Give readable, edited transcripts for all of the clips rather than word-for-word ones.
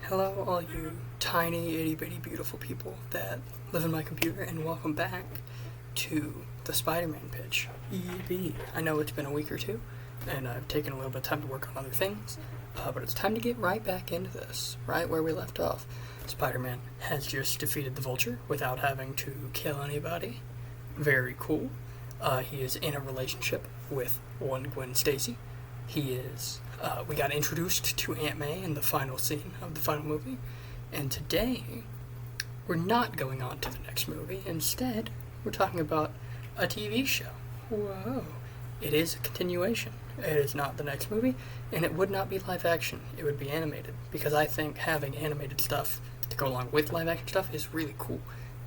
Hello, all you tiny, itty-bitty, beautiful people that live in my computer, and welcome back to the Spider-Man pitch. EB. I know it's been a week or two, and I've taken a little bit of time to work on other things, but it's time to get right back into this, right where we left off. Spider-Man has just defeated the Vulture without having to kill anybody. Very cool. He is in a relationship with one Gwen Stacy. We got introduced to Aunt May in the final scene of the final movie, and today we're not going on to the next movie. Instead, we're talking about a TV show. Whoa. It is a continuation. It is not the next movie, and it would not be live action. It would be animated, because I think having animated stuff to go along with live action stuff is really cool.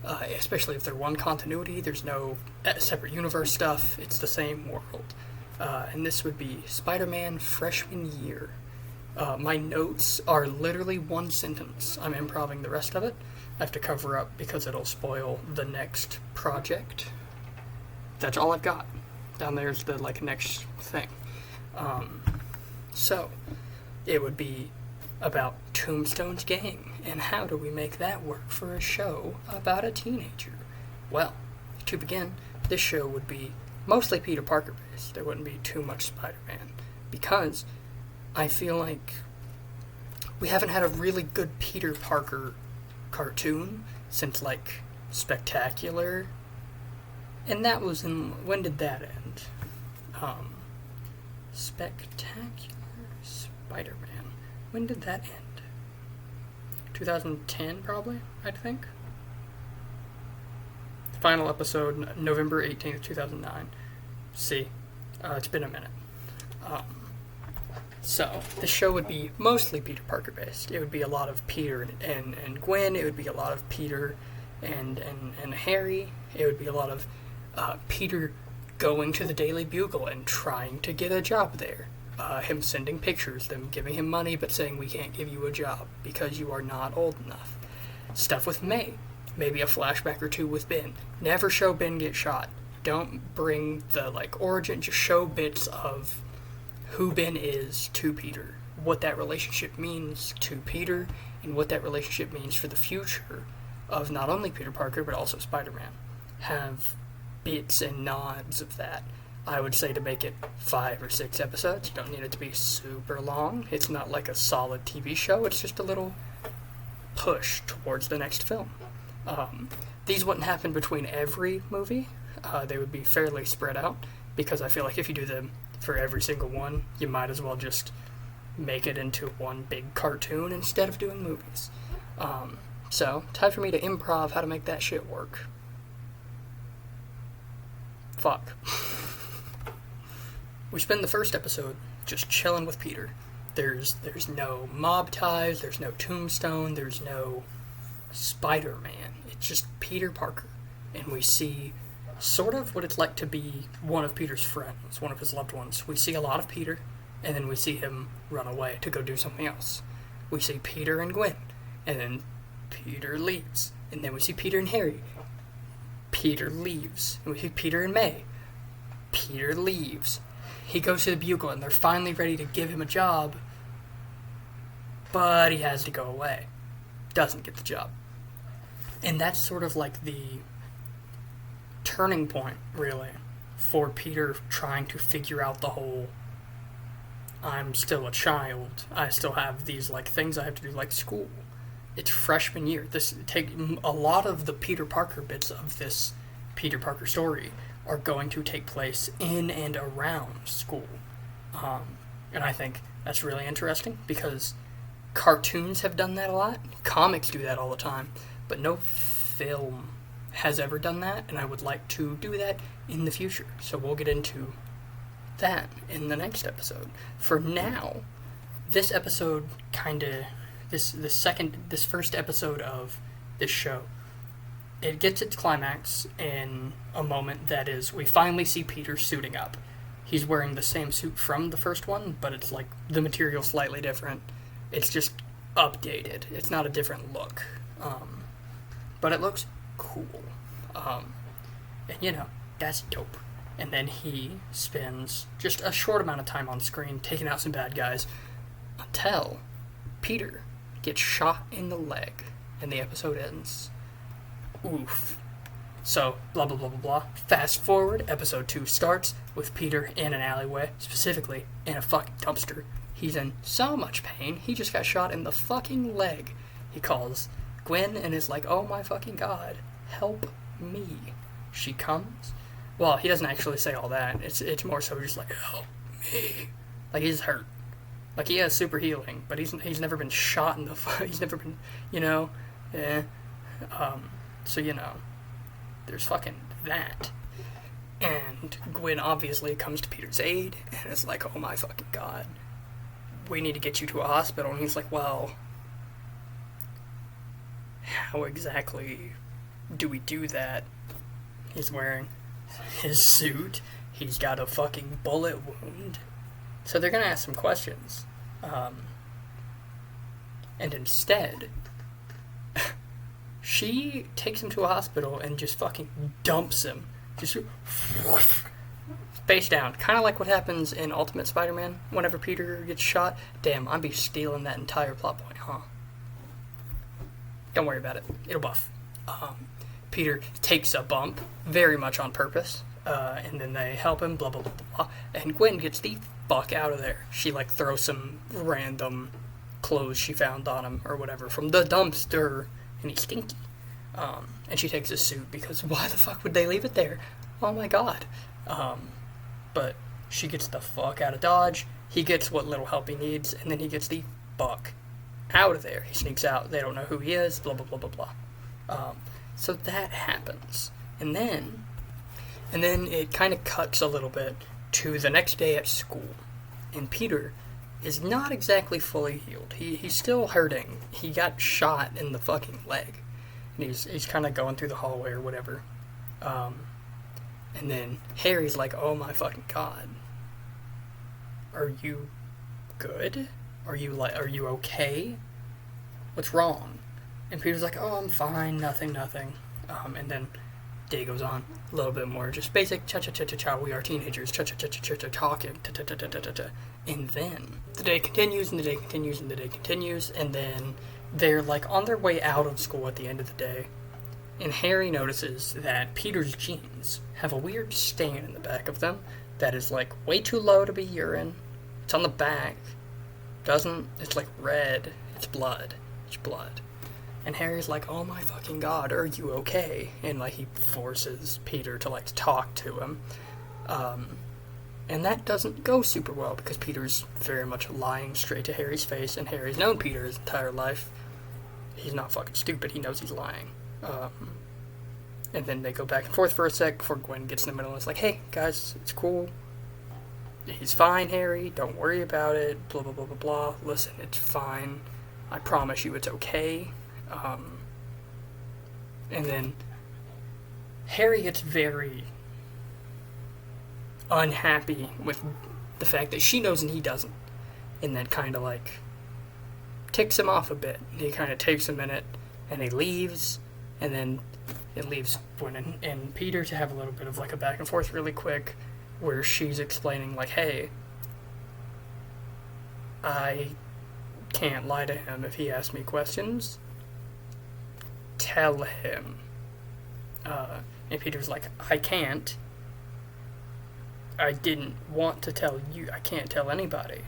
Especially if they're one continuity, there's no separate universe stuff, it's the same world. And this would be Spider-Man freshman year. My notes are literally one sentence. I'm improvising the rest of it. I have to cover up because it'll spoil the next project. That's all I've got. Down there's the next thing. So it would be about Tombstone's gang, and how do we make that work for a show about a teenager? Well, to begin, this show would be mostly Peter Parker based. There wouldn't be too much Spider-Man, because I feel like we haven't had a really good Peter Parker cartoon since Spectacular, and that was when did that end? Spectacular Spider-Man. When did that end? 2010 probably, I think. Final episode, November 18th, 2009. See, it's been a minute. So, the show would be mostly Peter Parker based. It would be a lot of Peter and Gwen. It would be a lot of Peter and Harry. It would be a lot of Peter going to the Daily Bugle and trying to get a job there. Him sending pictures, them giving him money but saying, we can't give you a job because you are not old enough. Stuff with May. Maybe a flashback or two with Ben. Never show Ben get shot. Don't bring the origin, just show bits of who Ben is to Peter, what that relationship means to Peter, and what that relationship means for the future of not only Peter Parker but also Spider-Man. Have bits and nods of that. I would say to make it 5 or 6 episodes. You don't need it to be super long. It's not like a solid TV show. It's just a little push towards the next film. These wouldn't happen between every movie. They would be fairly spread out, because I feel like if you do them for every single one, you might as well just make it into one big cartoon instead of doing movies. So, time for me to improv how to make that shit work. Fuck. We spend the first episode just chilling with Peter. There's no mob ties, there's no Tombstone, there's no Spider-Man. It's just Peter Parker. And we see sort of what it's like to be one of Peter's friends, one of his loved ones. We see a lot of Peter, and then we see him run away to go do something else. We see Peter and Gwen, and then Peter leaves. And then we see Peter and Harry. Peter leaves. And we see Peter and May. Peter leaves. He goes to the Bugle, and they're finally ready to give him a job, but he has to go away. Doesn't get the job. And that's sort of the turning point, really, for Peter trying to figure out the whole, I'm still a child, I still have these things I have to do, like school. It's freshman year. A lot of the Peter Parker bits of this Peter Parker story are going to take place in and around school. And I think that's really interesting, because cartoons have done that a lot. Comics do that all the time. But no film has ever done that, and I would like to do that in the future. So we'll get into that in the next episode. For now, this episode this first episode of this show, it gets its climax in a moment that is, we finally see Peter suiting up. He's wearing the same suit from the first one, but it's the material slightly different. It's just updated. It's not a different look. But it looks cool. And that's dope. And then he spends just a short amount of time on screen taking out some bad guys until Peter gets shot in the leg, and the episode ends. Oof. So, blah, blah, blah, blah, blah. Fast forward, episode 2 starts with Peter in an alleyway, specifically in a fucking dumpster. He's in so much pain, he just got shot in the fucking leg. He calls Gwen and is like, oh my fucking god, help me. She comes. Well, he doesn't actually say all that. It's more so just like, help me. Like, he's hurt. Like, he has super healing, but he's never been shot in the he's never been, so, there's fucking that. And Gwen obviously comes to Peter's aid and is like, oh my fucking god, we need to get you to a hospital. And he's like, well, how exactly do we do that? He's wearing his suit. He's got a fucking bullet wound. So they're gonna ask some questions. And instead, she takes him to a hospital and just fucking dumps him. Just face down. Kind of like what happens in Ultimate Spider-Man whenever Peter gets shot. Damn, I'd be stealing that entire plot point, huh? Don't worry about it. It'll buff. Peter takes a bump, very much on purpose, and then they help him, blah, blah, blah, blah, blah. And Gwen gets the fuck out of there. She, throws some random clothes she found on him, or whatever, from the dumpster, and he's stinky. And she takes his suit, because why the fuck would they leave it there? Oh my god. But she gets the fuck out of Dodge, he gets what little help he needs, and then he gets the fuck out of there. He sneaks out, they don't know who he is, blah, blah, blah, blah, blah. So that happens. And then it kind of cuts a little bit to the next day at school. And Peter is not exactly fully healed. He's still hurting. He got shot in the fucking leg. And he's kind of going through the hallway or whatever. And then Harry's like, oh my fucking god. Are you good? Are you okay? What's wrong? And Peter's like, oh, I'm fine, nothing. And then day goes on a little bit more, just basic cha-cha-cha-cha-cha, we are teenagers, cha-cha-cha-cha-cha, talking, ta-ta-ta-ta-ta-ta. And then the day continues, and the day continues, and the day continues, and then they're, on their way out of school at the end of the day, and Harry notices that Peter's jeans have a weird stain in the back of them that is, way too low to be urine. It's on the back. It's, red. It's blood. And Harry's like, oh my fucking god, are you okay? And, he forces Peter to, talk to him. And that doesn't go super well, because Peter's very much lying straight to Harry's face, and Harry's known Peter his entire life. He's not fucking stupid, he knows he's lying. And then they go back and forth for a sec before Gwen gets in the middle and is like, hey, guys, it's cool. He's fine, Harry, don't worry about it, blah, blah, blah, blah, blah. Listen, it's fine. I promise you it's okay. And then Harry gets very unhappy with the fact that she knows and he doesn't. And that kind of ticks him off a bit. He kind of takes a minute and he leaves. And then it leaves Gwen and Peter to have a little bit of a back and forth really quick, where she's explaining hey, I can't lie to him if he asks me questions. Tell him. And Peter's like, I can't. I didn't want to tell you. I can't tell anybody.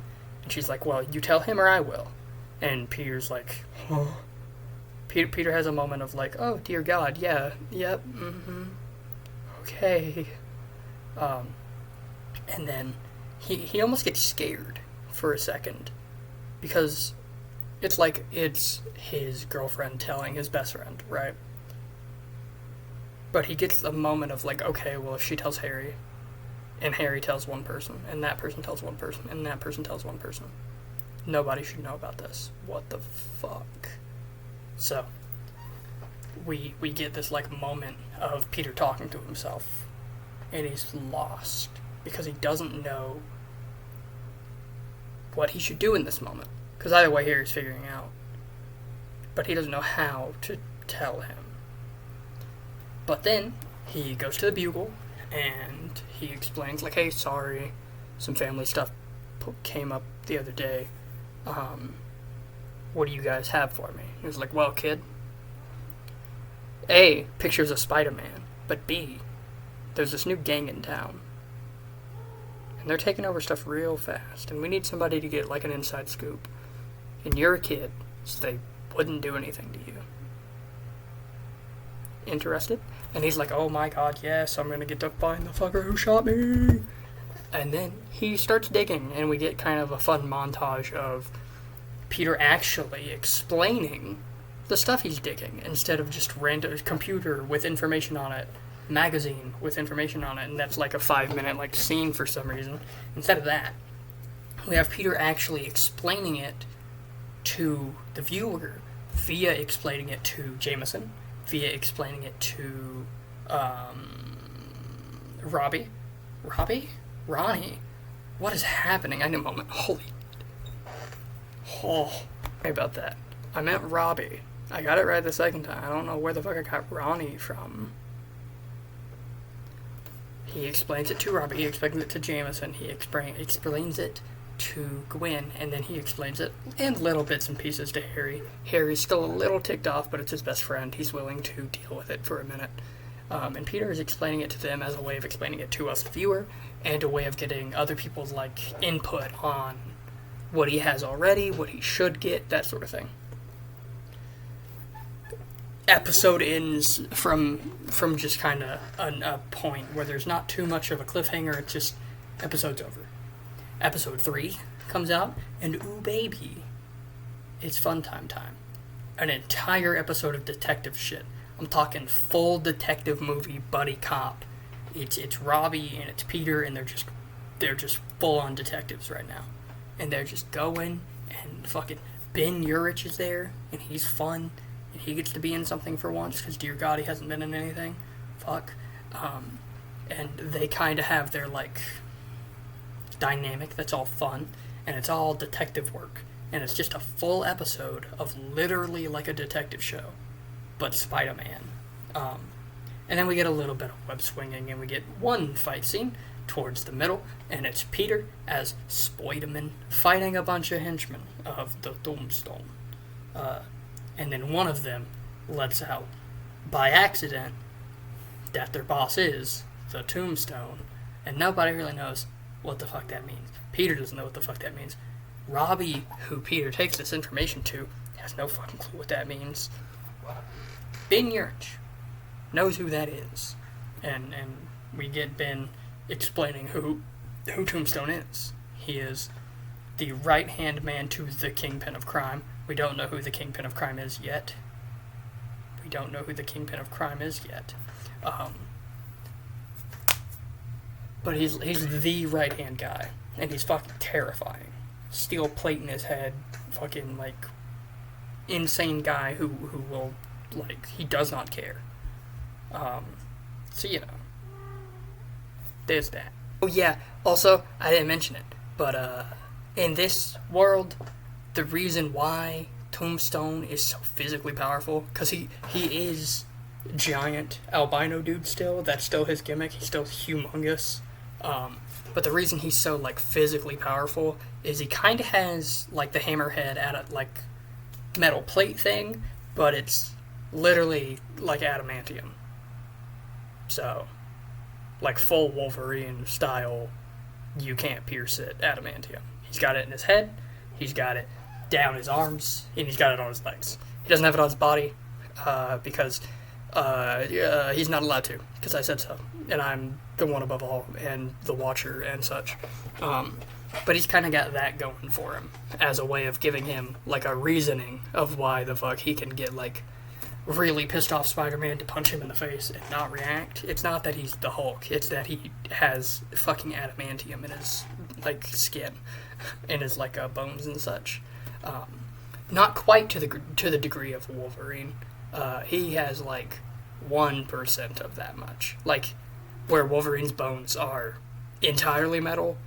And she's like, well, you tell him or I will. And Peter's like, huh? Peter has a moment of oh dear God, yeah, yep, okay. And then he almost gets scared for a second, because it's it's his girlfriend telling his best friend, right? But he gets a moment of okay, well, if she tells Harry, and Harry tells one person, and that person tells one person, and that person tells one person, nobody should know about this. What the fuck? So we get this moment of Peter talking to himself, and he's lost because he doesn't know what he should do in this moment. Because either way, Harry's figuring out, but he doesn't know how to tell him. But then he goes to the Bugle and he explains hey, sorry, some family stuff came up the other day. what do you guys have for me? He was like, well, kid, A, pictures of Spider-Man, but B, there's this new gang in town. And they're taking over stuff real fast, and we need somebody to get, like, an inside scoop. And you're a kid, so they wouldn't do anything to you. Interested? And he's like, oh my god, yes, I'm gonna get to find the fucker who shot me. And then he starts digging, and we get kind of a fun montage of Peter actually explaining the stuff he's digging, instead of just random computer with information on it, magazine with information on it, and that's like a 5-minute like scene for some reason. Instead of that, we have Peter actually explaining it to the viewer via explaining it to Jameson, via explaining it to Ronnie. What is happening? I need a moment. Sorry about that. I meant Robbie. I got it right the second time. I don't know where the fuck I got Ronnie from. He explains it to Robbie, he explains it to Jameson, he explains it to Gwen, and then he explains it in little bits and pieces to Harry. Harry's still a little ticked off, but it's his best friend. He's willing to deal with it for a minute. And Peter is explaining it to them as a way of explaining it to us, the viewer, and a way of getting other people's, like, input on what he has already, what he should get, that sort of thing. Episode ends from just kind of a point where there's not too much of a cliffhanger. It's just episode's over. Episode 3 comes out, and ooh baby, it's fun time. An entire episode of detective shit. I'm talking full detective movie buddy cop. It's Robbie and it's Peter, and they're just full on detectives right now, and they're just going, and fucking Ben Urich is there, and he's fun. And he gets to be in something for once, because dear God, he hasn't been in anything. Fuck. And they kind of have their, like, dynamic that's all fun, and it's all detective work. And it's just a full episode of literally like a detective show, but Spider-Man. And then we get a little bit of web swinging, and we get one fight scene towards the middle, and it's Peter as Spider-Man fighting a bunch of henchmen of the Tombstone. And then one of them lets out, by accident, that their boss is the Tombstone. And nobody really knows what the fuck that means. Peter doesn't know what the fuck that means. Robbie, who Peter takes this information to, has no fucking clue what that means. Ben Urich knows who that is. And we get Ben explaining who Tombstone is. He is the right-hand man to the Kingpin of Crime. We don't know who the Kingpin of Crime is yet. But he's the right-hand guy. And he's fucking terrifying. Steel plate in his head. Fucking, like, insane guy who will, like, he does not care. So, you know. There's that. Oh, yeah. Also, I didn't mention it. But, in this world, the reason why Tombstone is so physically powerful, because he is giant albino dude still. That's still his gimmick. He's still humongous. But the reason he's so, like, physically powerful is he kind of has, like, the hammerhead at a, like, metal plate thing, but it's literally like adamantium. So, like, full Wolverine style, you can't pierce it, adamantium. He's got it in his head, he's got it down his arms, and he's got it on his legs. He doesn't have it on his body, because he's not allowed to, because I said so. And I'm the one above all, and the Watcher, and such. But he's kind of got that going for him, as a way of giving him, like, a reasoning of why the fuck he can get, like, really pissed off Spider-Man to punch him in the face and not react. It's not that he's the Hulk, it's that he has fucking adamantium in his, like, skin, in his, like, bones and such. Not quite to the degree of Wolverine. He has, like, 1% of that much. Like, where Wolverine's bones are entirely metal,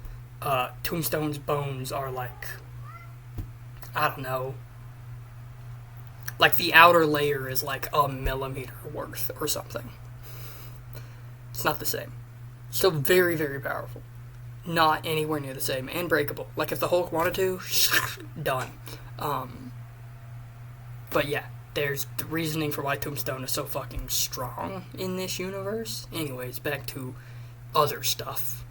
Tombstone's bones are, like, I don't know, like, the outer layer is, like, a millimeter worth or something. It's not the same. Still very, very powerful. Not anywhere near the same. And breakable. Like, if the Hulk wanted to, done. But yeah, there's the reasoning for why Tombstone is so fucking strong in this universe. Anyways, back to other stuff.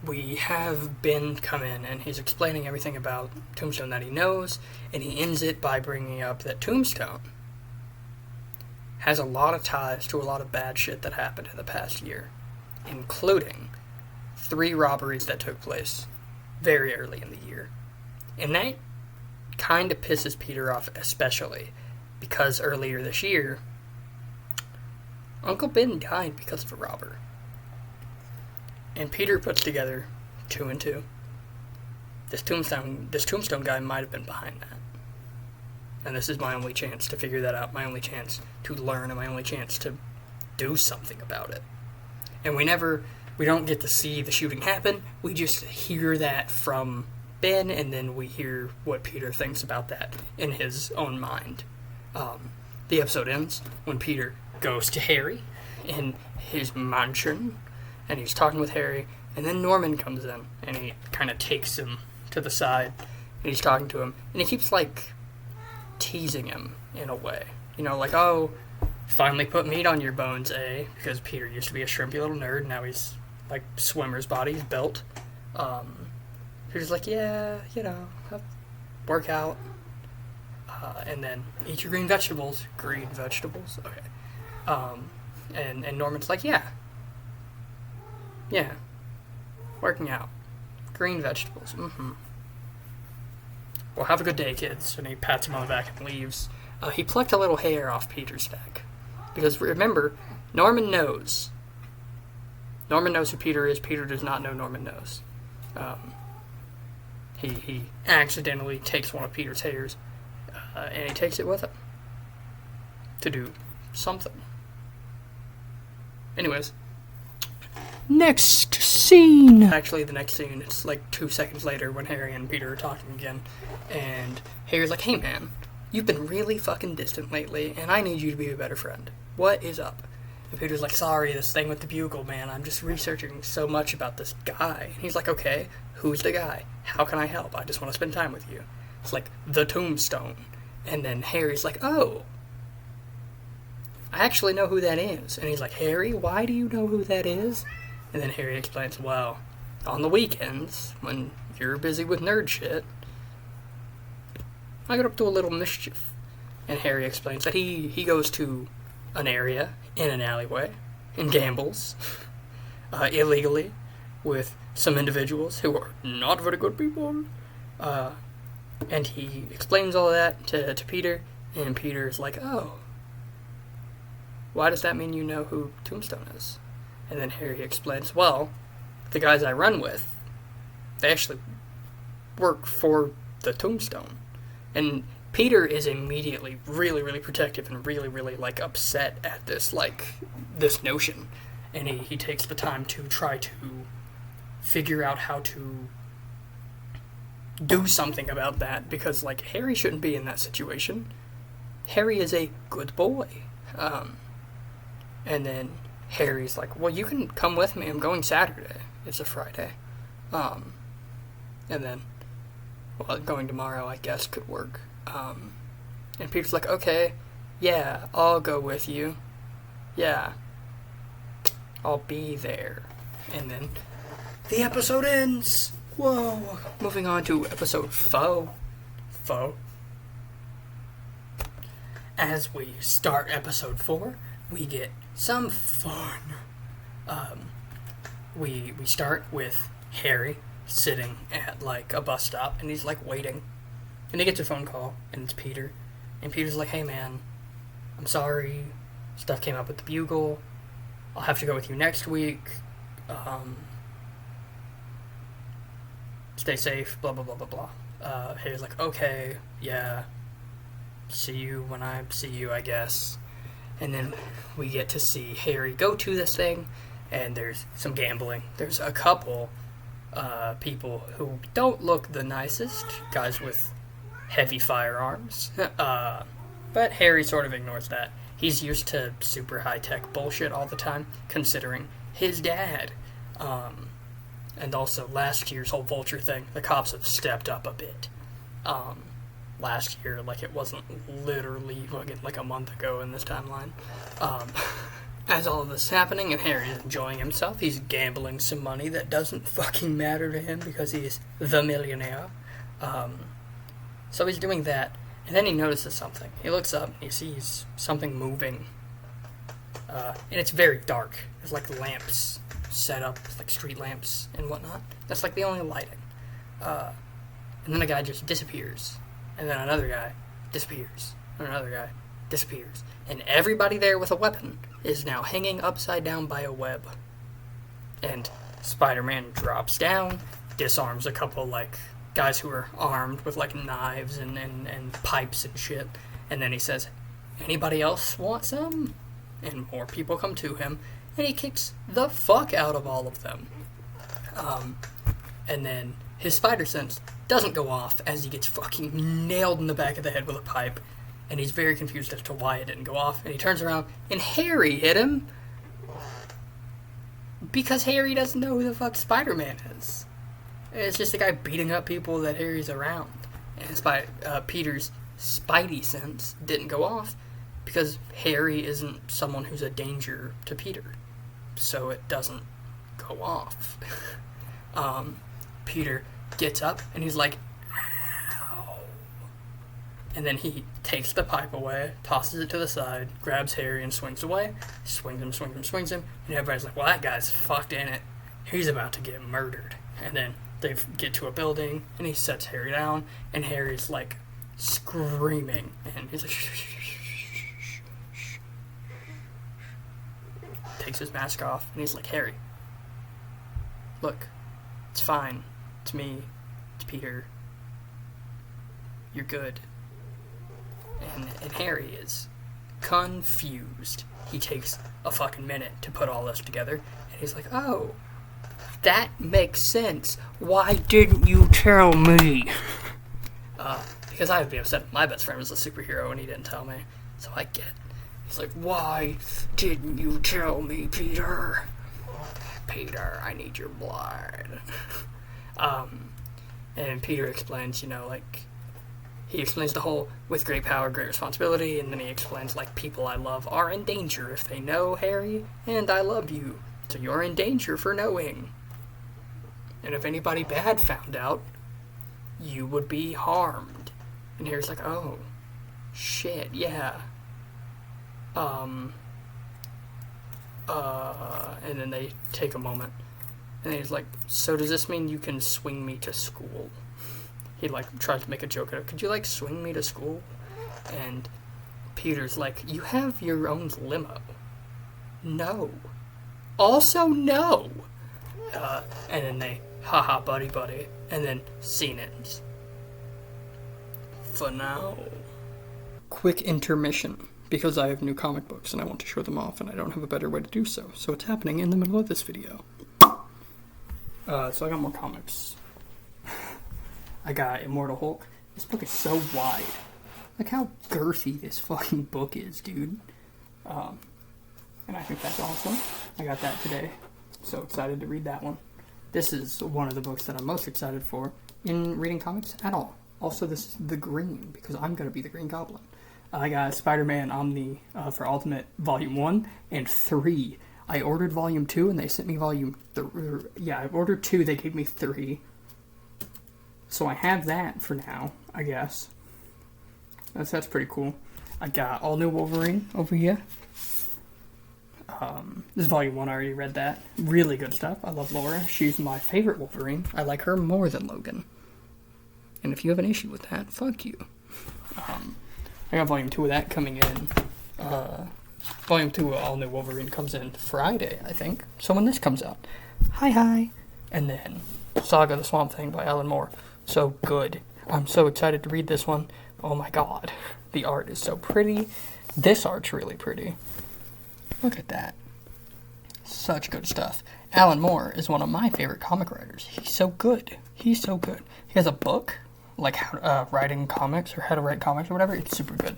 We have Ben come in, and he's explaining everything about Tombstone that he knows, and he ends it by bringing up that Tombstone has a lot of ties to a lot of bad shit that happened in the past year, including 3 robberies that took place very early in the year. And that kind of pisses Peter off, especially because earlier this year, Uncle Ben died because of a robber. And Peter puts together 2 and 2. This tombstone guy might have been behind that. And this is my only chance to figure that out, my only chance to learn, and my only chance to do something about it. And we don't get to see the shooting happen, we just hear that from Ben, and then we hear what Peter thinks about that in his own mind. The episode ends when Peter goes to Harry in his mansion, and he's talking with Harry, and then Norman comes in, and he kind of takes him to the side, and he's talking to him, and he keeps, like, teasing him in a way. You know, like, oh, finally put meat on your bones, eh? Because Peter used to be a shrimpy little nerd, now he's, like, swimmer's body, he's built. Peter's like, yeah, you know, work out. And then eat your green vegetables. Green vegetables? Okay. And Norman's like, yeah, working out. Green vegetables. Well, have a good day, kids. And he pats him on the back and leaves. He plucked a little hair off Peter's back. Because remember, Norman knows. Norman knows who Peter is. Peter does not know Norman knows. He accidentally takes one of Peter's hairs, and he takes it with him to do something. Anyways, next scene. Actually, the next scene, it's like 2 seconds later when Harry and Peter are talking again, and Harry's like, hey man, you've been really fucking distant lately, and I need you to be a better friend. What is up? And Peter's like, sorry, this thing with the bugle, man, I'm just researching so much about this guy. And he's like, okay, who's the guy? How can I help? I just want to spend time with you. It's like, the Tombstone. And then Harry's like, oh, I actually know who that is. And he's like, Harry, why do you know who that is? And then Harry explains, well, on the weekends, when you're busy with nerd shit, I get up to a little mischief. And Harry explains that he goes to an area in an alleyway and gambles illegally with some individuals who are not very good people. And he explains all of that to Peter, and Peter's like, oh, why does that mean you know who Tombstone is? And then Harry explains, well, the guys I run with, they actually work for the Tombstone. And Peter is immediately really, really protective and really, really, like, upset at this, like, this notion. And he takes the time to try to figure out how to do something about that, because, like, Harry shouldn't be in that situation. Harry is a good boy. And then Harry's like, well, you can come with me. I'm going Saturday. It's a Friday. And then, well, going tomorrow, I guess, could work. And Peter's like, okay, yeah, I'll go with you. Yeah, I'll be there. And then the episode ends. Whoa. Moving on to episode 4. As we start episode 4, we get some fun. We start with Harry sitting at, like, a bus stop, and he's, like, waiting. And he gets a phone call, and it's Peter. And Peter's like, hey, man, I'm sorry. Stuff came up with the bugle. I'll have to go with you next week. Stay safe, blah, blah, blah, blah, blah. Harry's like, okay, yeah. See you when I see you, I guess. And then we get to see Harry go to this thing, and there's some gambling. There's a couple people who don't look the nicest, guys with heavy firearms. But Harry sort of ignores that. He's used to super high-tech bullshit all the time, considering his dad. And also last year's whole vulture thing, the cops have stepped up a bit. last year, like it wasn't literally fucking like a month ago in this timeline. As all of this is happening and Harry is enjoying himself, he's gambling some money that doesn't fucking matter to him because he's the millionaire. So he's doing that, and then he notices something. He looks up and he sees something moving. And it's very dark. There's like lamps set up, like street lamps and whatnot. That's like the only lighting. And then a guy just disappears. And then another guy disappears. And another guy disappears. And everybody there with a weapon is now hanging upside down by a web. And Spider-Man drops down, disarms a couple, like, guys who are armed with, like, knives and pipes and shit. And then he says, anybody else want some? And more people come to him. And he kicks the fuck out of all of them. And then his spider sense doesn't go off as he gets fucking nailed in the back of the head with a pipe. And he's very confused as to why it didn't go off. And he turns around, and Harry hit him. Because Harry doesn't know who the fuck Spider-Man is. It's just a guy beating up people that Harry's around. And Peter's Spidey sense didn't go off because Harry isn't someone who's a danger to Peter. So it doesn't go off. Peter gets up, and he's like, ow. And then he takes the pipe away, tosses it to the side, grabs Harry, and swings away. Swings him. And everybody's like, well, that guy's fucked in it. He's about to get murdered. And then they get to a building, and he sets Harry down, and Harry's, like, screaming. And he's like, shh. Takes his mask off, and he's like, Harry, look, it's fine. It's me. It's Peter. You're good. And Harry is confused. He takes a fucking minute to put all this together, and he's like, oh, that makes sense. Why didn't you tell me? Because I would be upset if my best friend was a superhero and he didn't tell me. So I get. He's like, why didn't you tell me, Peter? Peter, I need your blood. And Peter explains, he explains the whole, with great power, great responsibility, and then he explains, people I love are in danger if they know, Harry, and I love you, so you're in danger for knowing. And if anybody bad found out, you would be harmed. And Harry's like, oh, shit, yeah. And then they take a moment, and he's like, so does this mean you can swing me to school? He, tries to make a joke out of it. Could you, swing me to school? And Peter's like, you have your own limo. No. Also, no. And then they, haha, buddy. And then scene ends. For now. Quick intermission. Because I have new comic books and I want to show them off and I don't have a better way to do so. So it's happening in the middle of this video. So I got more comics. I got Immortal Hulk. This book is so wide. Look how girthy this fucking book is, dude. And I think that's awesome. I got that today. So excited to read that one. This is one of the books that I'm most excited for in reading comics at all. Also, this is The Green, because I'm going to be the Green Goblin. I got Spider-Man Omni for Ultimate Volume 1 and 3. I ordered Volume 2 and they sent me Volume 3. Yeah, I ordered 2, they gave me 3. So I have that for now, I guess. That's pretty cool. I got All New Wolverine over here. This is Volume 1, I already read that. Really good stuff. I love Laura. She's my favorite Wolverine. I like her more than Logan. And if you have an issue with that, fuck you. I got Volume 2 of that coming in. Volume 2 of All New Wolverine comes in Friday, I think. So when this comes out. Hi. And then Saga the Swamp Thing by Alan Moore. So good. I'm so excited to read this one. Oh my god. The art is so pretty. This art's really pretty. Look at that. Such good stuff. Alan Moore is one of my favorite comic writers. He's so good. He has a book, how, writing comics or how to write comics or whatever. It's super good.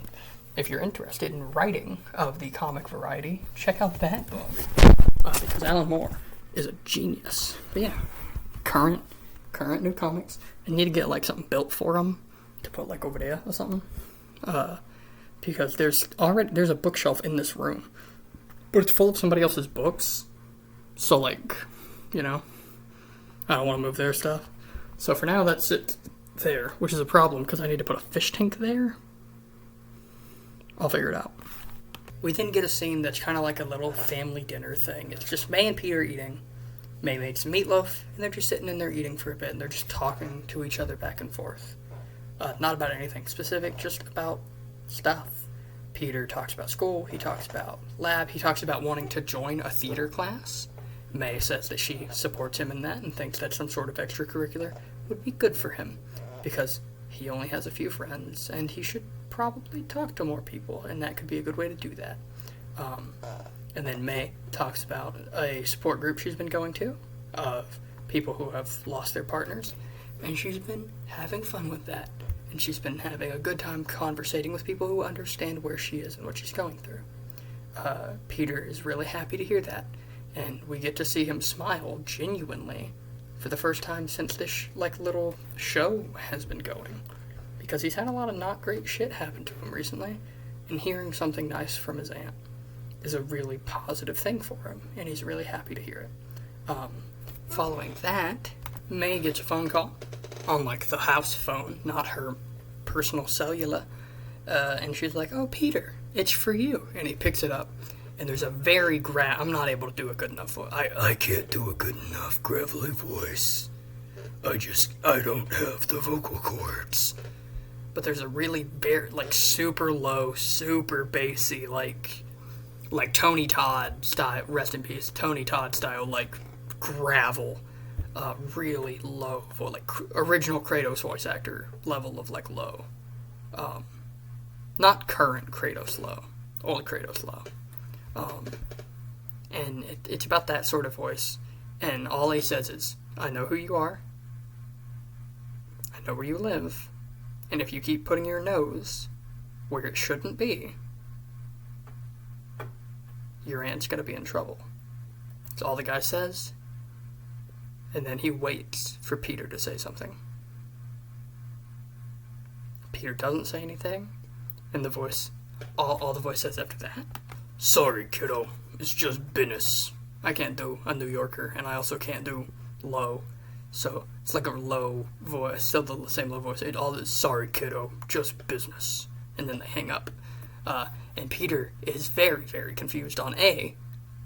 If you're interested in writing of the comic variety, check out that book. Because Alan Moore is a genius. But yeah, current new comics. I need to get something built for them to put like over there or something. Because there's a bookshelf in this room, but it's full of somebody else's books. So like, you know, I don't want to move their stuff. So for now, that's it there, which is a problem because I need to put a fish tank there. I'll figure it out. We then get a scene that's kind of like a little family dinner thing. It's just May and Peter eating. May made some meatloaf, and they're just sitting in there eating for a bit, and they're just talking to each other back and forth. Not about anything specific, just about stuff. Peter talks about school, he talks about lab, he talks about wanting to join a theater class. May says that she supports him in that and thinks that some sort of extracurricular would be good for him, because he only has a few friends, and he should probably talk to more people, and that could be a good way to do that. And then May talks about a support group she's been going to, of people who have lost their partners, and she's been having fun with that. And she's been having a good time conversating with people who understand where she is and what she's going through. Peter is really happy to hear that, and we get to see him smile genuinely for the first time since this little show has been going, because he's had a lot of not great shit happen to him recently, and hearing something nice from his aunt is a really positive thing for him, and he's really happy to hear it. Following that, May gets a phone call on the house phone, not her personal cellular, and she's like, "Oh, Peter, it's for you," and he picks it up, and there's a very I'm not able to do a good enough voice. I can't do a good enough gravelly voice. I don't have the vocal cords. But there's a really very, super low, super bassy, like Tony Todd style, rest in peace, Tony Todd style, gravel, really low, original Kratos voice actor level of, low. Not current Kratos low, old Kratos low. And it's about that sort of voice, and all he says is, "I know who you are, I know where you live, and if you keep putting your nose where it shouldn't be, your aunt's gonna be in trouble." That's all the guy says, and then he waits for Peter to say something. Peter doesn't say anything, and the voice, all the voice says after that, "Sorry, kiddo, it's just business. I can't do a New Yorker, and I also can't do low." So it's like a low voice, still the same low voice. All this, "Sorry, kiddo, just business," and then they hang up. And Peter is very, very confused on A,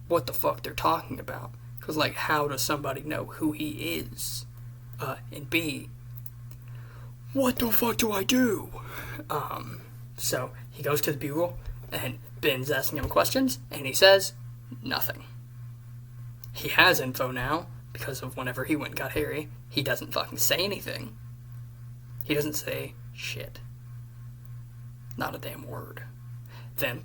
what the fuck they're talking about, because how does somebody know who he is? And B, what the fuck do I do? So he goes to the bugle, and Ben's asking him questions, and he says nothing. He has info now, because of whenever he went and got Harry, he doesn't fucking say anything. He doesn't say shit. Not a damn word. Then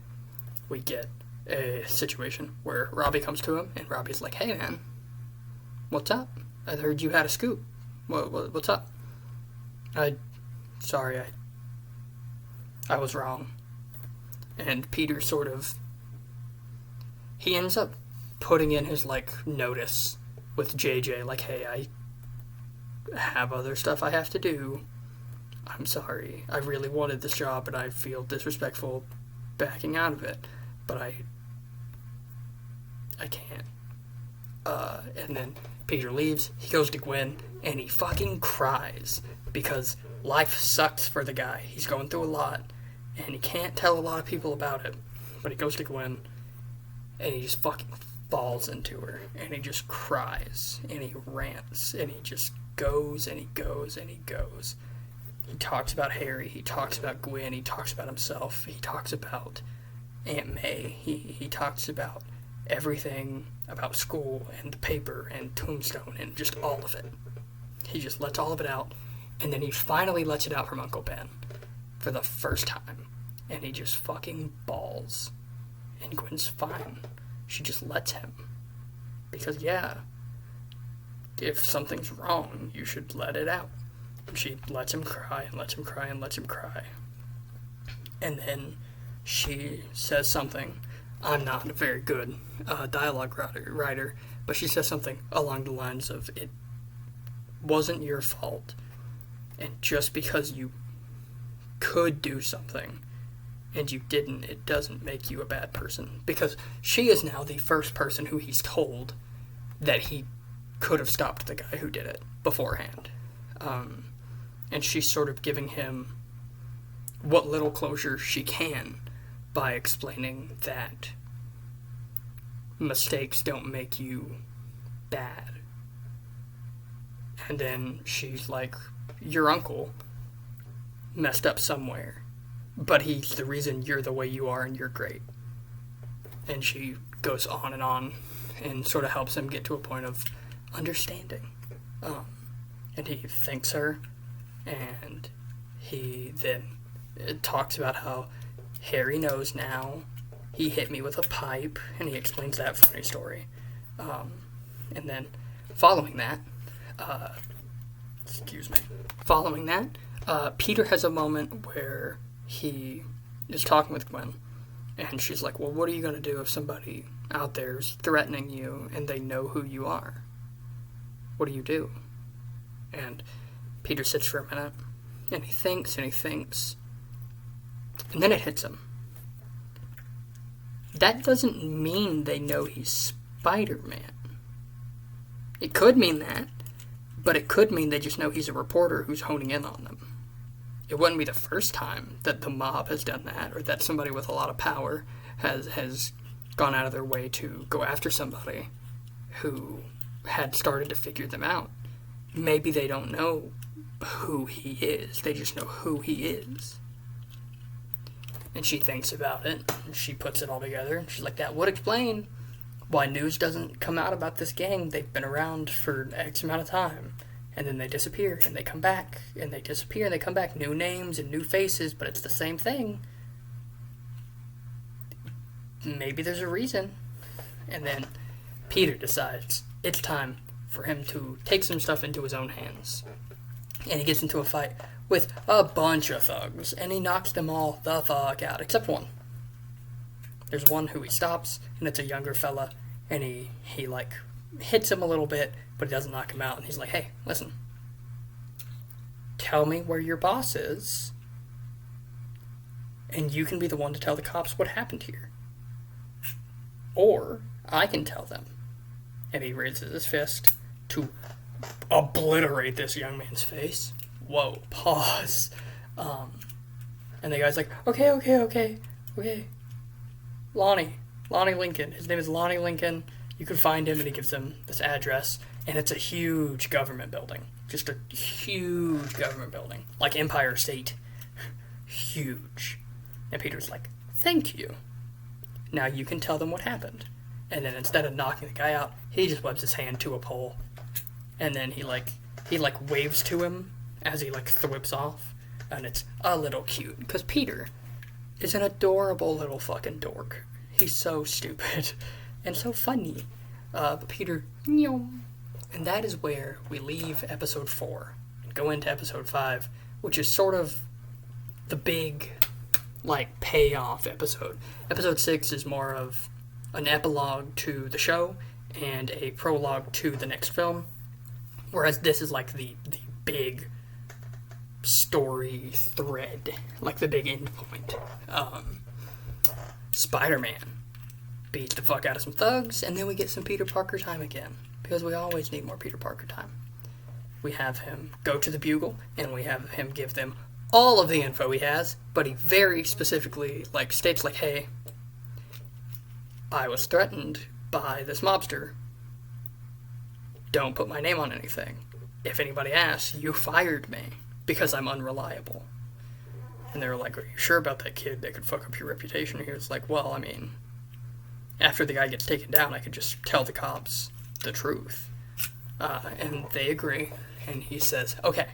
we get a situation where Robbie comes to him, and Robbie's like, "Hey man, what's up? I heard you had a scoop. What's up?" Sorry, I was wrong. And Peter he ends up putting in his notice with JJ, "Hey, I have other stuff I have to do. I'm sorry. I really wanted this job, but I feel disrespectful backing out of it. But I can't." And then Peter leaves. He goes to Gwen, and he fucking cries, because life sucks for the guy. He's going through a lot, and he can't tell a lot of people about it. But he goes to Gwen, and he just fucking falls into her, and he just cries, and he rants, and he just goes, and he goes, and he goes. He talks about Harry, he talks about Gwen, he talks about himself, he talks about Aunt May, he talks about everything about school, and the paper, and Tombstone, and just all of it. He just lets all of it out, and then he finally lets it out from Uncle Ben, for the first time, and he just fucking bawls, and Gwen's fine. She just lets him. Because, yeah, if something's wrong, you should let it out. And she lets him cry, and lets him cry, and lets him cry. And then she says something. I'm not a very good dialogue writer, but she says something along the lines of, "It wasn't your fault, and just because you could do something and you didn't, it doesn't make you a bad person. Because she is now the first person who he's told that he could have stopped the guy who did it beforehand. And she's sort of giving him what little closure she can by explaining that mistakes don't make you bad. And then she's like, your uncle messed up somewhere, but he's the reason you're the way you are and you're great. And she goes on and sort of helps him get to a point of understanding. And he thanks her, and he then talks about how Harry knows now. He hit me with a pipe, and he explains that funny story. And then following that, Peter has a moment where he is talking with Gwen, and she's like, well, what are you going to do if somebody out there is threatening you and they know who you are? What do you do? And Peter sits for a minute, and he thinks, and then it hits him. That doesn't mean they know he's Spider-Man. It could mean that, but it could mean they just know he's a reporter who's honing in on them. It wouldn't be the first time that the mob has done that, or that somebody with a lot of power has gone out of their way to go after somebody who had started to figure them out. Maybe they don't know who he is. They just know who he is. And she thinks about it, and she puts it all together, and she's like, that would explain why news doesn't come out about this gang. They've been around for X amount of time, and then they disappear, and they come back, and they disappear, and they come back. New names and new faces, but it's the same thing. Maybe there's a reason. And then Peter decides it's time for him to take some stuff into his own hands. And he gets into a fight with a bunch of thugs, and he knocks them all the fuck out, except one. There's one who he stops, and it's a younger fella, and he like, hits him a little bit, but he doesn't knock him out, and he's like, hey, listen, tell me where your boss is, and you can be the one to tell the cops what happened here. Or I can tell them. And he raises his fist to obliterate this young man's face. Whoa, pause. And the guy's like, okay. Lonnie Lincoln. His name is Lonnie Lincoln. You can find him, and he gives them this address. And it's a huge government building. Just a huge government building. Like Empire State. Huge. And Peter's like, thank you. Now you can tell them what happened. And then instead of knocking the guy out, he just webs his hand to a pole. And then he waves to him as he thwips off. And it's a little cute. Because Peter is an adorable little fucking dork. He's so stupid. And so funny. But Peter, and that is where we leave episode 4. And go into episode 5. Which is sort of the big, payoff episode. Episode 6 is more of an epilogue to the show and a prologue to the next film, whereas this is the big story thread, the big end point. Spider-Man beats the fuck out of some thugs, and then we get some Peter Parker time again, because we always need more Peter Parker time. We have him go to the Bugle, and we have him give them all of the info he has, but he very specifically states hey, I was threatened by this mobster. Don't put my name on anything. If anybody asks, you fired me because I'm unreliable. And they were like, are you sure about that kid? They could fuck up your reputation. He was like, well, I mean, after the guy gets taken down, I could just tell the cops the truth. And they agree. And he says, okay,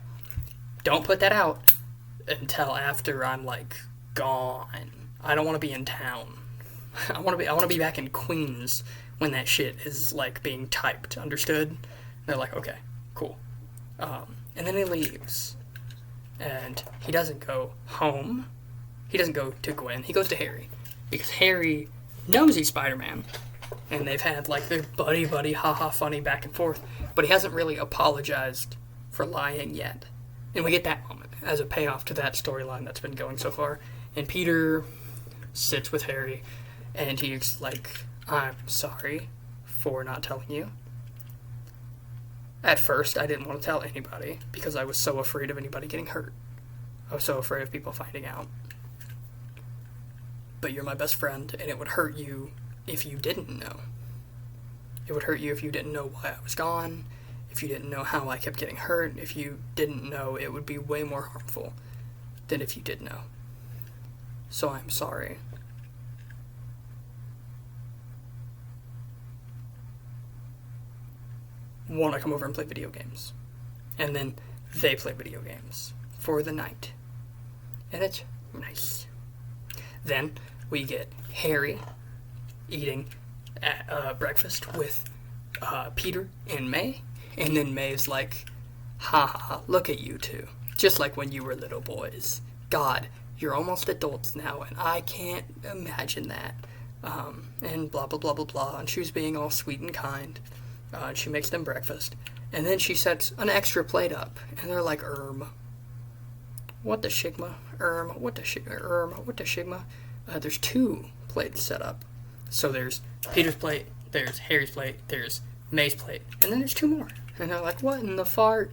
don't put that out until after I'm gone. I don't want to be in town. I want to be back in Queens when that shit is being typed. Understood? And they're like, okay, cool. And then he leaves, and he doesn't go home. He doesn't go to Gwen. He goes to Harry, because Harry knows he's Spider-Man, and they've had their buddy haha funny back and forth. But he hasn't really apologized for lying yet, and we get that moment. as a payoff to that storyline that's been going so far. And Peter sits with Harry, and he's like, I'm sorry for not telling you. At first, I didn't want to tell anybody because I was so afraid of anybody getting hurt. I was so afraid of people finding out. But you're my best friend, and it would hurt you if you didn't know. It would hurt you if you didn't know why I was gone, if you didn't know how I kept getting hurt, if you didn't know, it would be way more harmful than if you did know. So I'm sorry. Want to come over and play video games. And then they play video games for the night. And it's nice. Then we get Harry eating at breakfast with Peter and May. And then May's like, haha, look at you two. Just like when you were little boys. God, you're almost adults now, and I can't imagine that. And blah, blah, blah, blah, blah. And she was being all sweet and kind. And she makes them breakfast. And then she sets an extra plate up. And they're like, what the shigma? What the shigma? What the shigma? There's 2 plates set up. So there's Peter's plate, there's Harry's plate, there's May's plate. And then there's 2 more. And they're like, what in the fart?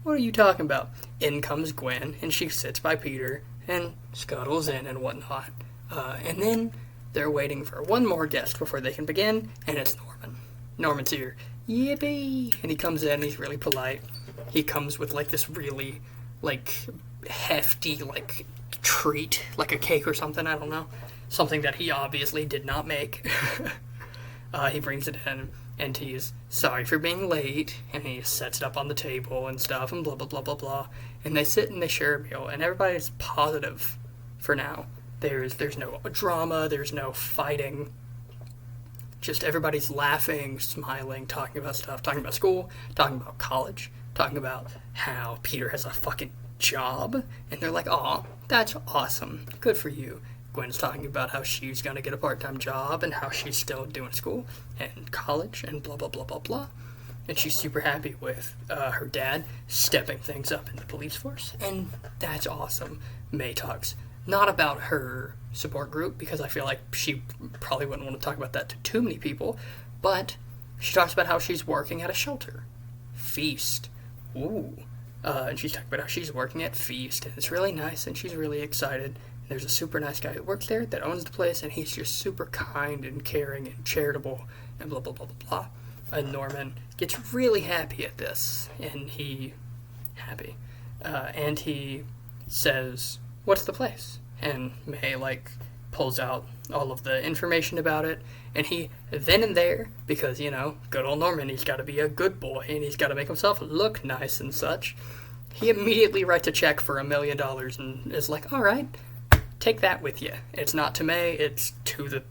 What are you talking about? In comes Gwen, and she sits by Peter and scuttles in and whatnot. And then they're waiting for one more guest before they can begin, and it's Norman. Norman's here. Yippee! And he comes in, he's really polite. He comes with, like, this really, like, hefty, like, treat, like a cake or something, I don't know. Something that he obviously did not make. He brings it in, and he's sorry for being late, and he sets it up on the table and stuff, and blah, blah, blah, blah, blah. And they sit and they share a meal, and everybody's positive for now. There's no drama, there's no fighting. Just everybody's laughing, smiling, talking about stuff, talking about school, talking about college, talking about how Peter has a fucking job. And they're like, aw, that's awesome. Good for you. Gwen's talking about how she's going to get a part-time job and how she's still doing school and college and blah, blah, blah, blah, blah. And she's super happy with her dad stepping things up in the police force. And that's awesome. May talks not about her support group, because I feel like she probably wouldn't want to talk about that to too many people, but she talks about how she's working at a shelter. Feast. Ooh. And she's talking about how she's working at Feast, and it's really nice, and she's really excited. And there's a super nice guy who works there that owns the place, and he's just super kind and caring and charitable, and blah, blah, blah, blah, blah. And Norman gets really happy at this, and he says, what's the place? And May, like, pulls out all of the information about it, and he, then and there, because, you know, good old Norman, he's got to be a good boy, and he's got to make himself look nice and such, he immediately writes a check for $1 million, and is like, all right, take that with you. It's not to May, it's to the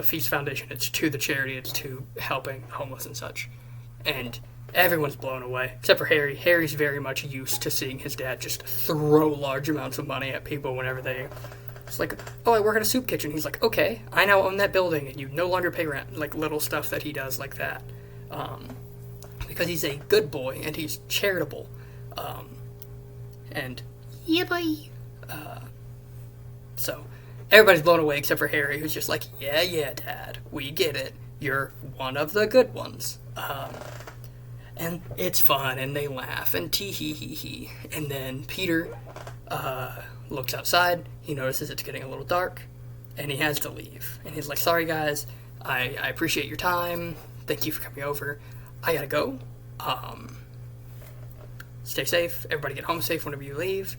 Feast Foundation, it's to the charity, it's to helping homeless and such. And everyone's blown away, except for Harry. Harry's very much used to seeing his dad just throw large amounts of money at people whenever they... It's like, oh, I work at a soup kitchen. He's like, okay, I now own that building, and you no longer pay rent. Like, little stuff that he does like that. Because he's a good boy, and he's charitable. And, yeah, boy. So, everybody's blown away except for Harry, who's just like, yeah, Dad, we get it. You're one of the good ones. And it's fun, and they laugh, and tee-hee-hee-hee. And then Peter looks outside, he notices it's getting a little dark, and he has to leave. And he's like, sorry guys, I appreciate your time, thank you for coming over, I gotta go. Stay safe, everybody get home safe whenever you leave.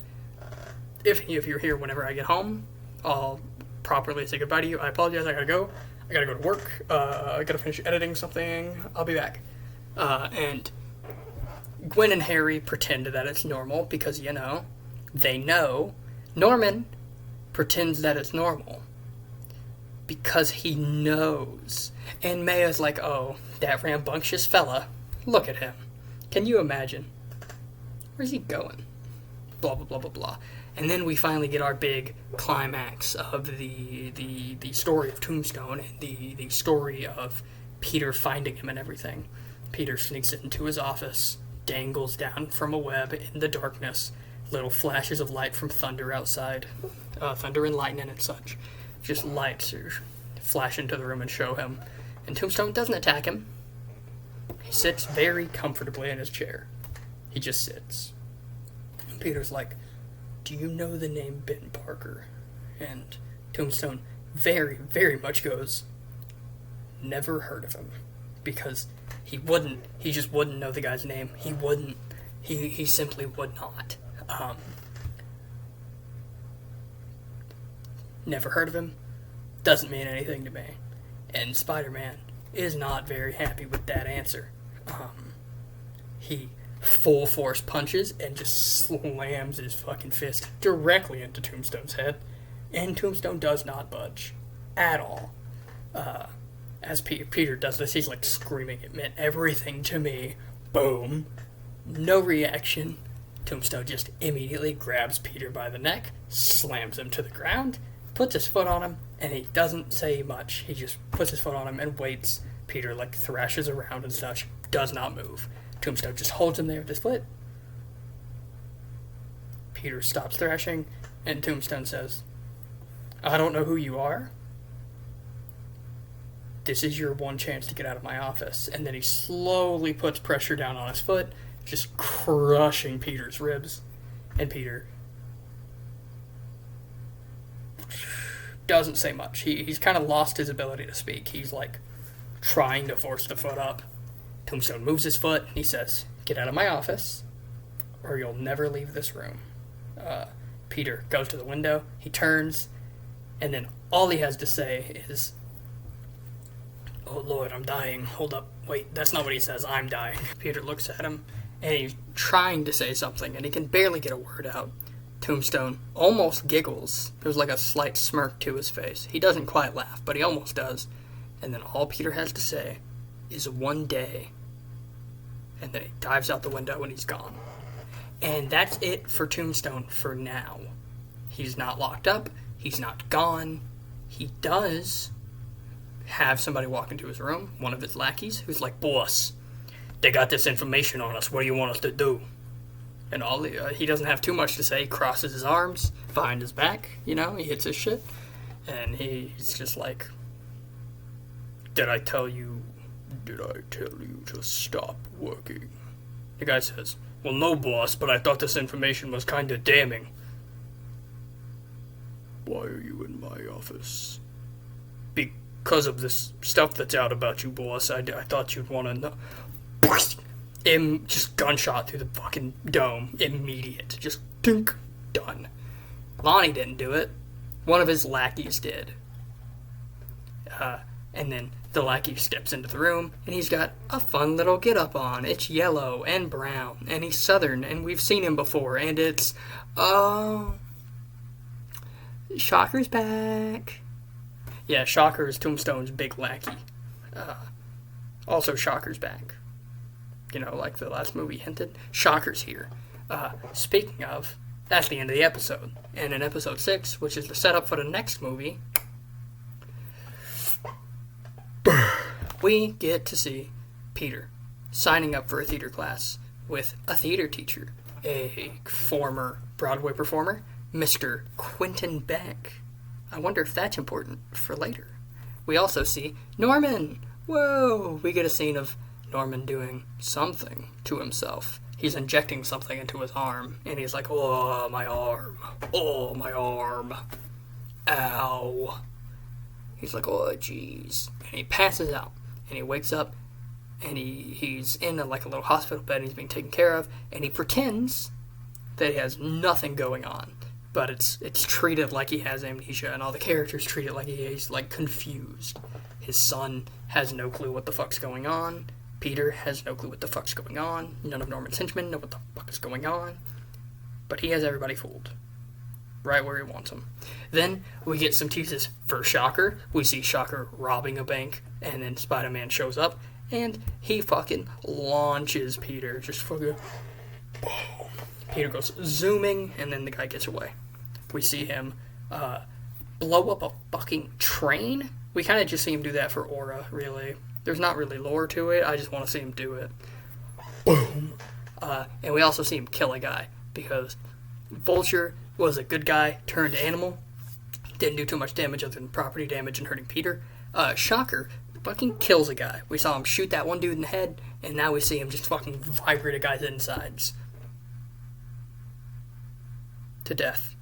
If any of you are here whenever I get home, I'll properly say goodbye to you. I apologize, I gotta go to work, I gotta finish editing something, I'll be back. And Gwen and Harry pretend that it's normal because, you know, they know. Norman pretends that it's normal because he knows. And Maya's like, oh, that rambunctious fella, look at him. Can you imagine? Where's he going? Blah, blah, blah, blah, blah. And then we finally get our big climax of the story of Tombstone and the story of Peter finding him and everything. Peter sneaks into his office, dangles down from a web in the darkness, little flashes of light from thunder outside, thunder and lightning and such. Just lights flash into the room and show him. And Tombstone doesn't attack him. He sits very comfortably in his chair. He just sits. And Peter's like, do you know the name Ben Parker? And Tombstone very, very much goes, never heard of him. Because he just wouldn't know the guy's name. He simply would not. Never heard of him. Doesn't mean anything to me. And Spider-Man is not very happy with that answer. He full force punches and just slams his fucking fist directly into Tombstone's head. And Tombstone does not budge at all. As Peter does this, he's like screaming, it meant everything to me. Boom. No reaction. Tombstone just immediately grabs Peter by the neck, slams him to the ground, puts his foot on him, and he doesn't say much. He just puts his foot on him and waits. Peter like thrashes around and such, does not move. Tombstone just holds him there with his foot. Peter stops thrashing, and Tombstone says, I don't know who you are. This is your one chance to get out of my office. And then he slowly puts pressure down on his foot, just crushing Peter's ribs. And Peter doesn't say much. He's kind of lost his ability to speak. He's like trying to force the foot up. Tombstone moves his foot, and he says, get out of my office, or you'll never leave this room. Peter goes to the window, he turns, and then all he has to say is, oh Lord, I'm dying. Hold up. Wait, that's not what he says. I'm dying. Peter looks at him, and he's trying to say something, and he can barely get a word out. Tombstone almost giggles. There's like a slight smirk to his face. He doesn't quite laugh, but he almost does. And then all Peter has to say is one day. And then he dives out the window and he's gone. And that's it for Tombstone for now. He's not locked up. He's not gone. He does have somebody walk into his room, one of his lackeys, who's like, boss, they got this information on us. What do you want us to do? And he doesn't have too much to say. He crosses his arms behind his back, he hits his shit. And he's just like, Did I tell you to stop working? The guy says, well, no, boss, but I thought this information was kind of damning. Why are you in my office? Because of this stuff that's out about you, boss. I thought you'd want to know. Just gunshot through the fucking dome. Immediate. Just dunk. Done. Lonnie didn't do it. One of his lackeys did. And then the lackey steps into the room, and he's got a fun little get-up on. It's yellow and brown, and he's southern, and we've seen him before, and it's, Shocker's back. Yeah, Shocker is Tombstone's big lackey. Also, Shocker's back. Like the last movie hinted. Shocker's here. Speaking of, that's the end of the episode. And in episode 6, which is the setup for the next movie, we get to see Peter signing up for a theater class with a theater teacher, a former Broadway performer, Mr. Quentin Beck. I wonder if that's important for later. We also see Norman. Whoa! We get a scene of Norman doing something to himself. He's injecting something into his arm, and he's like, oh, my arm. Oh, my arm. Ow. He's like, oh, jeez. And he passes out, and he wakes up, and he's in a little hospital bed, and he's being taken care of, and he pretends that he has nothing going on. But it's treated like he has amnesia, and all the characters treat it like he's, confused. His son has no clue what the fuck's going on. Peter has no clue what the fuck's going on. None of Norman's henchmen know what the fuck is going on. But he has everybody fooled. Right where he wants them. Then we get some teases for Shocker. We see Shocker robbing a bank, and then Spider-Man shows up, and he fucking launches Peter. Just fucking boom. Peter goes zooming, and then the guy gets away. We see him blow up a fucking train. We kind of just see him do that for aura, really. There's not really lore to it. I just want to see him do it. Boom. And we also see him kill a guy, because Vulture was a good guy turned animal. Didn't do too much damage other than property damage and hurting Peter. Shocker fucking kills a guy. We saw him shoot that one dude in the head, and now we see him just fucking vibrate a guy's insides to death.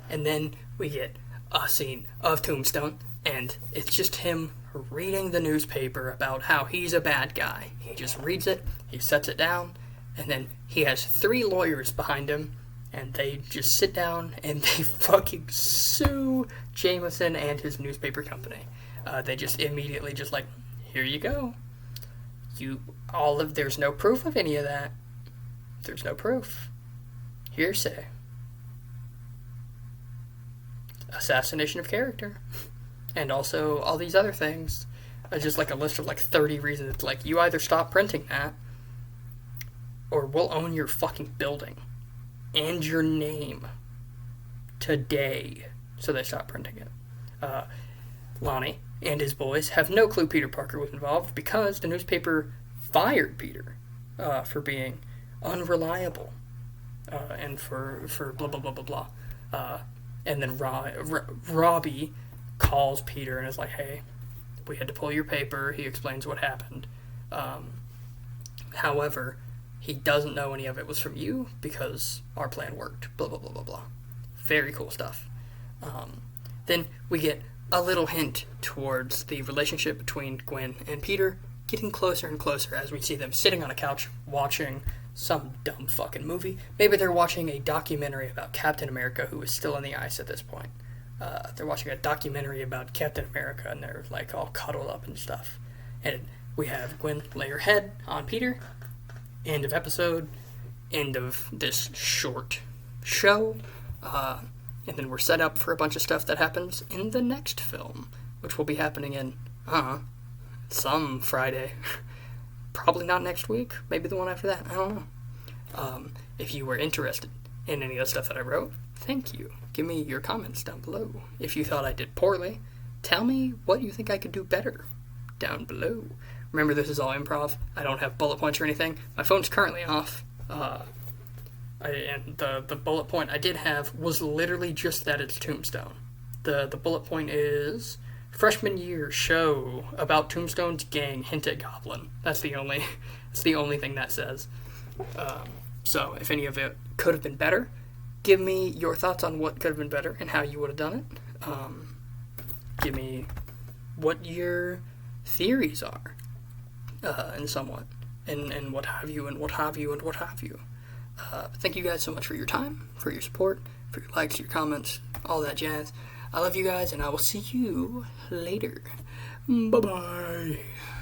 And then we get a scene of Tombstone, and it's just him reading the newspaper about how he's a bad guy. He just reads it, he sets it down, and then he has 3 lawyers behind him, and they just sit down and they fucking sue Jameson and his newspaper company. They just immediately just like, here you go. There's no proof of any of that. There's no proof. Hearsay. Assassination of character. And also all these other things. Just like a list of like 30 reasons. It's like, you either stop printing that, or we'll own your fucking building and your name today. So they stopped printing it. Lonnie and his boys have no clue Peter Parker was involved because the newspaper fired Peter for being unreliable and for blah blah blah blah blah. And then Robbie calls Peter and is like, hey, we had to pull your paper. He explains what happened. However, he doesn't know any of it was from you because our plan worked. Blah, blah, blah, blah, blah. Very cool stuff. Then we get a little hint towards the relationship between Gwen and Peter getting closer and closer as we see them sitting on a couch watching some dumb fucking movie. Maybe they're watching a documentary about Captain America, who is still on the ice at this point. They're watching a documentary about Captain America, and they're like all cuddled up and stuff. And we have Gwen lay her head on Peter. End of episode. End of this short show. And then we're set up for a bunch of stuff that happens in the next film, which will be happening in, some Friday. Probably not next week. Maybe the one after that. I don't know. If you were interested in any of the stuff that I wrote, thank you. Give me your comments down below. If you thought I did poorly, tell me what you think I could do better down below. Remember, this is all improv. I don't have bullet points or anything. My phone's currently off. And the bullet point I did have was literally just that it's Tombstone. The bullet point is freshman year show about Tombstone's gang hint at Goblin. That's the only thing that says. So if any of it could have been better, give me your thoughts on what could have been better and how you would have done it. Give me what your theories are, and somewhat, and what have you, and what have you, and what have you. Thank you guys so much for your time, for your support, for your likes, your comments, all that jazz. I love you guys, and I will see you later. Bye-bye.